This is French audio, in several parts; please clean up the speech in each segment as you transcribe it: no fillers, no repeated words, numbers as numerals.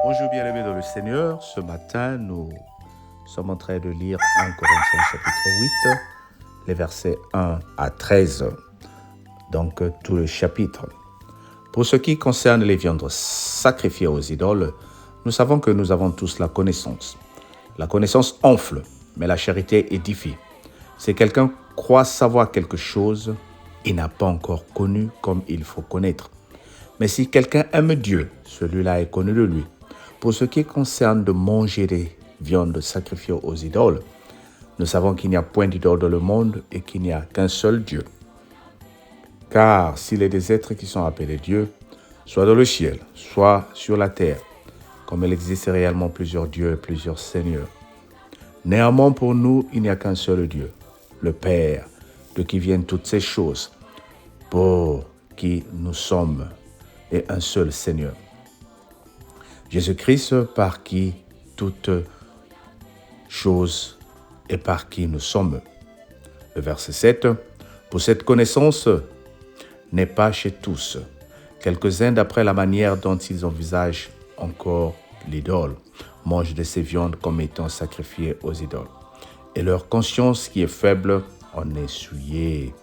Bonjour bien-aimés dans le Seigneur. Ce matin, nous sommes en train de lire 1 Corinthiens chapitre 8, les versets 1 à 13. Donc tout le chapitre. Pour ce qui concerne les viandes sacrifiées aux idoles, nous savons que nous avons tous la connaissance. La connaissance enfle, mais la charité édifie. Si quelqu'un croit savoir quelque chose, il n'a pas encore connu comme il faut connaître. Mais si quelqu'un aime Dieu, celui-là est connu de lui. Pour ce qui concerne de manger des viandes sacrifiées aux idoles, nous savons qu'il n'y a point d'idole dans le monde et qu'il n'y a qu'un seul Dieu. Car s'il est des êtres qui sont appelés Dieu, soit dans le ciel, soit sur la terre, comme il existe réellement plusieurs dieux et plusieurs seigneurs. Néanmoins pour nous, il n'y a qu'un seul Dieu, le Père, de qui viennent toutes ces choses, pour qui nous sommes, et un seul Seigneur. Jésus-Christ, par qui toutes choses et par qui nous sommes. Le verset 7, pour cette connaissance n'est pas chez tous. Quelques-uns, d'après la manière dont ils envisagent encore l'idole, mangent de ces viandes comme étant sacrifiées aux idoles. Et leur conscience qui est faible en est souillée.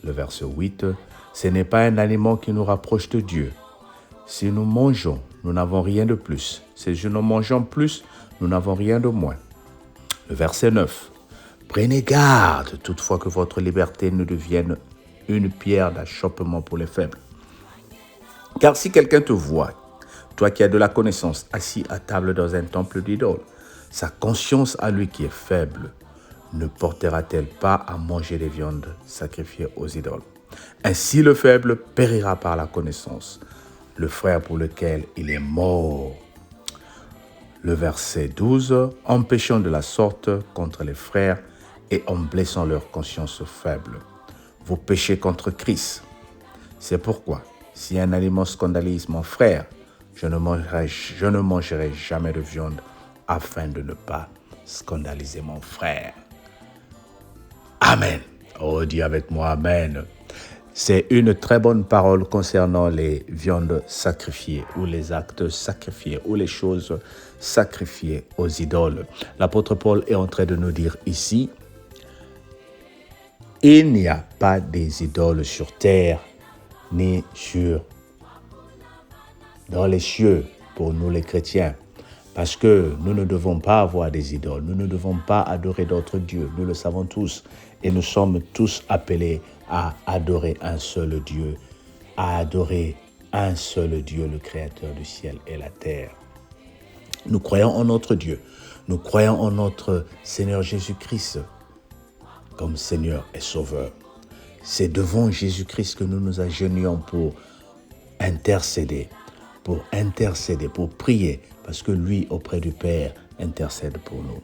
Le verset 8, ce n'est pas un aliment qui nous rapproche de Dieu. Si nous mangeons, nous n'avons rien de plus. Si nous mangeons plus, nous n'avons rien de moins. Le verset 9. Prenez garde toutefois que votre liberté ne devienne une pierre d'achoppement pour les faibles. Car si quelqu'un te voit, toi qui as de la connaissance, assis à table dans un temple d'idole, sa conscience à lui qui est faible, ne portera-t-elle pas à manger des viandes sacrifiées aux idoles? Ainsi le faible périra par la connaissance, le frère pour lequel il est mort. Le verset 12, en péchant de la sorte contre les frères et en blessant leur conscience faible, vous péchez contre Christ. C'est pourquoi, si un aliment scandalise mon frère, je ne mangerai jamais de viande afin de ne pas scandaliser mon frère. Amen. Oh, dis avec moi Amen. C'est une très bonne parole concernant les viandes sacrifiées ou les actes sacrifiés ou les choses sacrifiées aux idoles. L'apôtre Paul est en train de nous dire ici, il n'y a pas des idoles sur terre ni dans les cieux pour nous les chrétiens. Parce que nous ne devons pas avoir des idoles, nous ne devons pas adorer d'autres dieux, nous le savons tous. Et nous sommes tous appelés à adorer un seul Dieu, le Créateur du ciel et la terre. Nous croyons en notre Dieu, nous croyons en notre Seigneur Jésus-Christ comme Seigneur et Sauveur. C'est devant Jésus-Christ que nous nous agenouillons pour intercéder, pour prier, parce que lui, auprès du Père, intercède pour nous.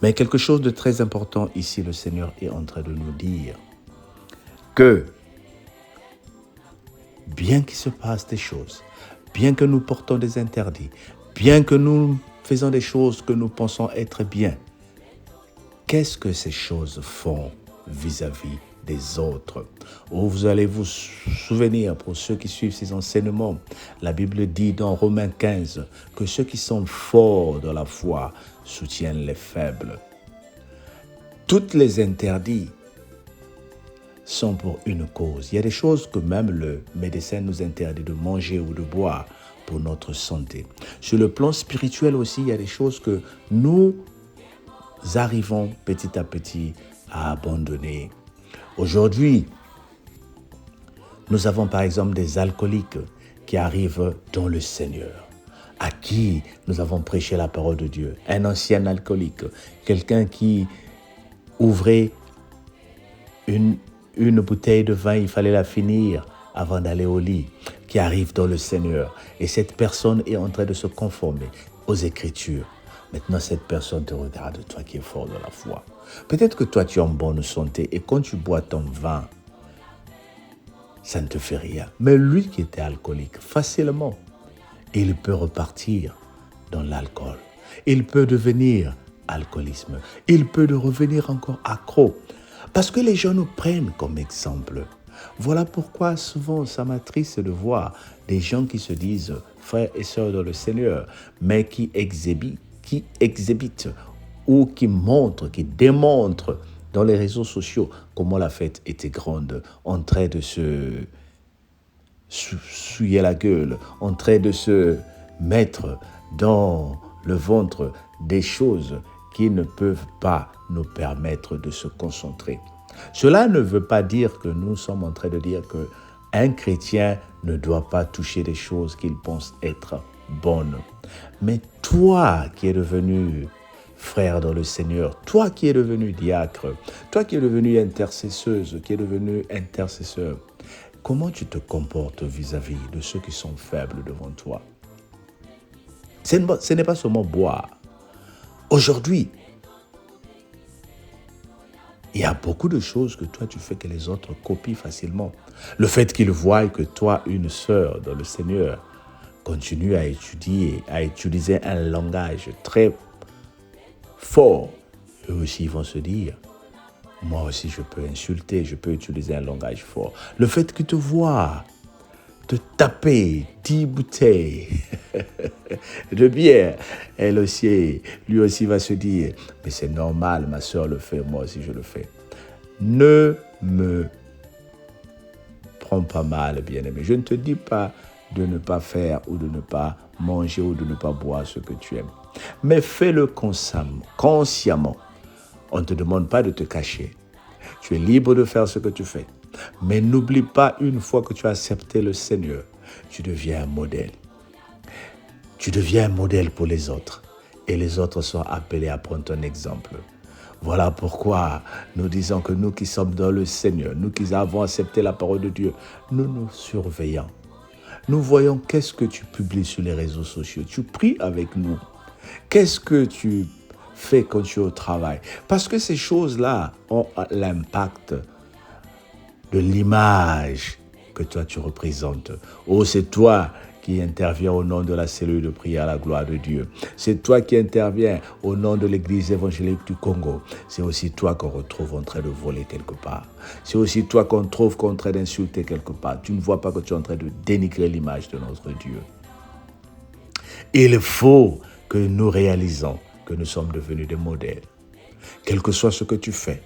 Mais quelque chose de très important ici, le Seigneur est en train de nous dire que bien qu'il se passe des choses, bien que nous portons des interdits, bien que nous faisons des choses que nous pensons être bien, qu'est-ce que ces choses font vis-à-vis des autres? Vous allez vous souvenir, pour ceux qui suivent ces enseignements, la Bible dit dans Romains 15 que ceux qui sont forts dans la foi soutiennent les faibles. Toutes les interdits sont pour une cause. Il y a des choses que même le médecin nous interdit de manger ou de boire pour notre santé. Sur le plan spirituel aussi, il y a des choses que nous arrivons petit à petit à abandonner. Aujourd'hui, nous avons par exemple des alcooliques qui arrivent dans le Seigneur, à qui nous avons prêché la parole de Dieu. Un ancien alcoolique, quelqu'un qui ouvrait une bouteille de vin, il fallait la finir avant d'aller au lit, qui arrive dans le Seigneur. Et cette personne est en train de se conformer aux Écritures. Maintenant, cette personne te regarde, toi qui es fort de la foi. Peut-être que toi, tu es en bonne santé et quand tu bois ton vin, ça ne te fait rien. Mais lui qui était alcoolique, facilement, il peut repartir dans l'alcool. Il peut devenir alcoolisme. Il peut revenir encore accro. Parce que les gens nous prennent comme exemple. Voilà pourquoi souvent ça m'attriste de voir des gens qui se disent frères et sœurs dans le Seigneur, mais qui exhibitent ou qui montrent, qui démontrent dans les réseaux sociaux comment la fête était grande, en train de se souiller la gueule, en train de se mettre dans le ventre des choses qui ne peuvent pas nous permettre de se concentrer. Cela ne veut pas dire que nous sommes en train de dire qu'un chrétien ne doit pas toucher des choses qu'il pense être bonnes. Mais toi qui es devenu frère dans le Seigneur, toi qui es devenu diacre, toi qui es devenu intercesseuse, qui es devenu intercesseur, comment tu te comportes vis-à-vis de ceux qui sont faibles devant toi? Ce n'est pas seulement boire. Aujourd'hui, il y a beaucoup de choses que toi tu fais que les autres copient facilement. Le fait qu'ils voient que toi, une sœur dans le Seigneur, continue à étudier, à utiliser un langage très fort, eux aussi ils vont se dire, moi aussi je peux insulter, je peux utiliser un langage fort. Le fait qu'ils te voient te taper 10 bouteilles de bière, lui aussi va se dire, mais c'est normal, ma soeur le fait, moi aussi je le fais. Ne me prends pas mal, bien-aimé. Je ne te dis pas de ne pas faire ou de ne pas manger ou de ne pas boire ce que tu aimes. Mais fais-le consciemment. On ne te demande pas de te cacher. Tu es libre de faire ce que tu fais. Mais n'oublie pas, une fois que tu as accepté le Seigneur, tu deviens un modèle. Tu deviens un modèle pour les autres. Et les autres sont appelés à prendre ton exemple. Voilà pourquoi nous disons que nous qui sommes dans le Seigneur, nous qui avons accepté la parole de Dieu, nous nous surveillons. Nous voyons qu'est-ce que tu publies sur les réseaux sociaux. Tu pries avec nous. Qu'est-ce que tu fais quand tu es au travail? Parce que ces choses-là ont l'impact de l'image que toi tu représentes. Oh, c'est toi qui interviens au nom de la cellule de prière à la gloire de Dieu. C'est toi qui interviens au nom de l'église évangélique du Congo. C'est aussi toi qu'on retrouve en train de voler quelque part. C'est aussi toi qu'on trouve en train d'insulter quelque part. Tu ne vois pas que tu es en train de dénigrer l'image de notre Dieu. Il faut que nous réalisons que nous sommes devenus des modèles. Quel que soit ce que tu fais,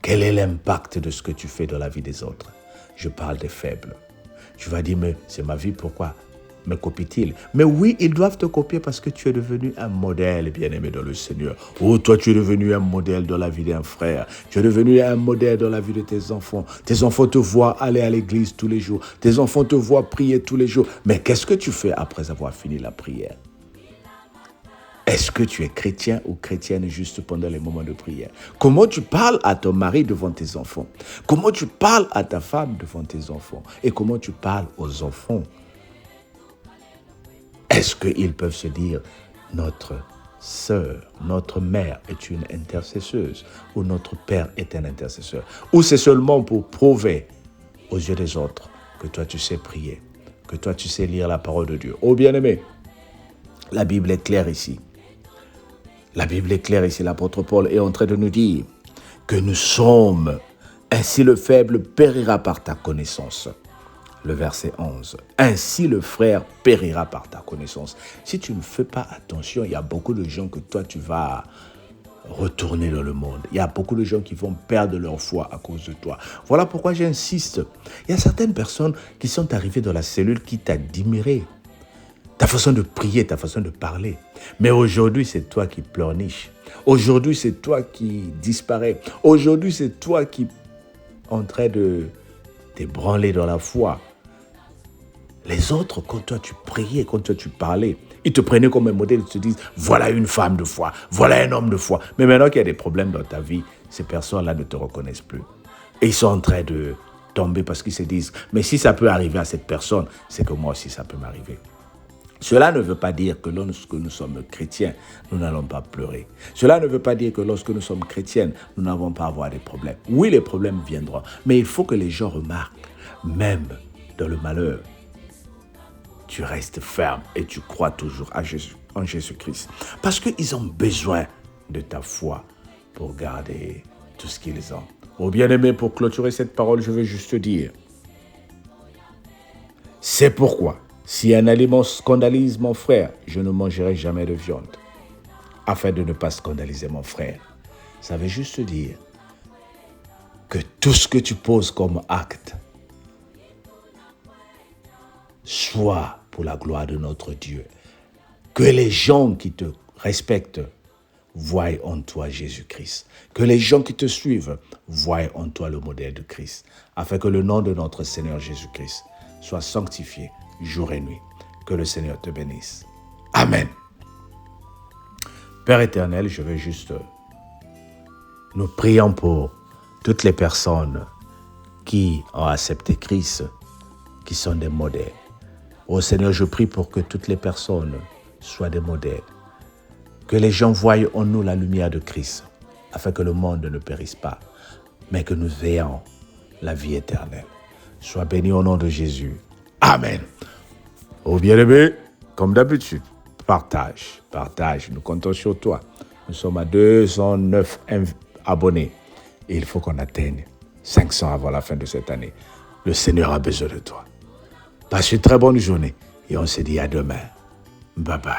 quel est l'impact de ce que tu fais dans la vie des autres? Je parle des faibles. Tu vas dire, mais c'est ma vie, pourquoi me copient-ils? Mais oui, ils doivent te copier parce que tu es devenu un modèle, bien-aimé dans le Seigneur. Oh, toi, tu es devenu un modèle dans la vie d'un frère. Tu es devenu un modèle dans la vie de tes enfants. Tes enfants te voient aller à l'église tous les jours. Tes enfants te voient prier tous les jours. Mais qu'est-ce que tu fais après avoir fini la prière? Est-ce que tu es chrétien ou chrétienne juste pendant les moments de prière? Comment tu parles à ton mari devant tes enfants? Comment tu parles à ta femme devant tes enfants? Et comment tu parles aux enfants? Est-ce qu'ils peuvent se dire, notre sœur, notre mère est une intercesseuse ou notre père est un intercesseur? Ou c'est seulement pour prouver aux yeux des autres que toi tu sais prier, que toi tu sais lire la parole de Dieu? Oh bien-aimé, la Bible est claire ici. La Bible est claire ici, l'apôtre Paul est en train de nous dire que nous sommes, ainsi le faible périra par ta connaissance. Le verset 11. Ainsi le frère périra par ta connaissance. Si tu ne fais pas attention, il y a beaucoup de gens que toi tu vas retourner dans le monde. Il y a beaucoup de gens qui vont perdre leur foi à cause de toi. Voilà pourquoi j'insiste. Il y a certaines personnes qui sont arrivées dans la cellule qui t'admiraient. Ta façon de prier, ta façon de parler. Mais aujourd'hui, c'est toi qui pleurniches. Aujourd'hui, c'est toi qui disparais. Aujourd'hui, c'est toi qui es en train de t'ébranler dans la foi. Les autres, quand toi tu priais, quand toi tu parlais, ils te prenaient comme un modèle, ils te disent, voilà une femme de foi, voilà un homme de foi. Mais maintenant qu'il y a des problèmes dans ta vie, ces personnes-là ne te reconnaissent plus. Et ils sont en train de tomber parce qu'ils se disent, mais si ça peut arriver à cette personne, c'est que moi aussi ça peut m'arriver. Cela ne veut pas dire que lorsque nous sommes chrétiens, nous n'allons pas pleurer. Cela ne veut pas dire que lorsque nous sommes chrétiennes, nous n'avons pas à avoir des problèmes. Oui, les problèmes viendront, mais il faut que les gens remarquent, même dans le malheur, tu restes ferme et tu crois toujours en Jésus-Christ. Parce qu'ils ont besoin de ta foi pour garder tout ce qu'ils ont. Oh bien-aimé, pour clôturer cette parole, je veux juste dire, c'est pourquoi, si un aliment scandalise mon frère, je ne mangerai jamais de viande, afin de ne pas scandaliser mon frère. Ça veut juste dire que tout ce que tu poses comme acte soit pour la gloire de notre Dieu. Que les gens qui te respectent voient en toi Jésus-Christ. Que les gens qui te suivent voient en toi le modèle de Christ, afin que le nom de notre Seigneur Jésus-Christ soit sanctifié jour et nuit. Que le Seigneur te bénisse. Amen. Père éternel, je veux juste... Nous prions pour toutes les personnes qui ont accepté Christ, qui sont des modèles. Ô Seigneur, je prie pour que toutes les personnes soient des modèles. Que les gens voient en nous la lumière de Christ, afin que le monde ne périsse pas, mais que nous ayons la vie éternelle. Sois béni au nom de Jésus. Amen. Ô bien-aimé, comme d'habitude, partage. Nous comptons sur toi. Nous sommes à 209 abonnés et il faut qu'on atteigne 500 avant la fin de cette année. Le Seigneur a besoin de toi. Passe une très bonne journée et on se dit à demain. Bye bye.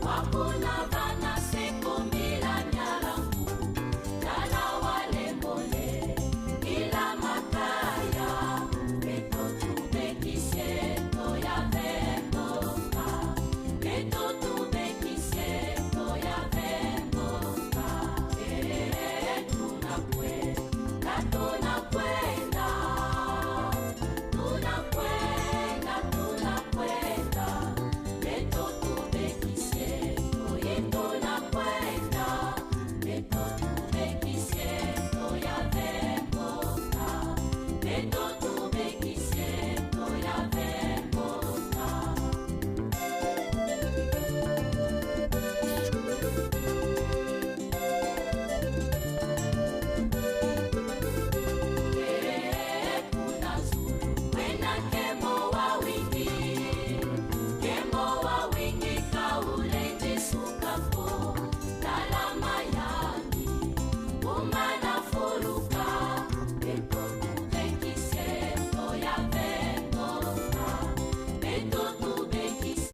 Hakuna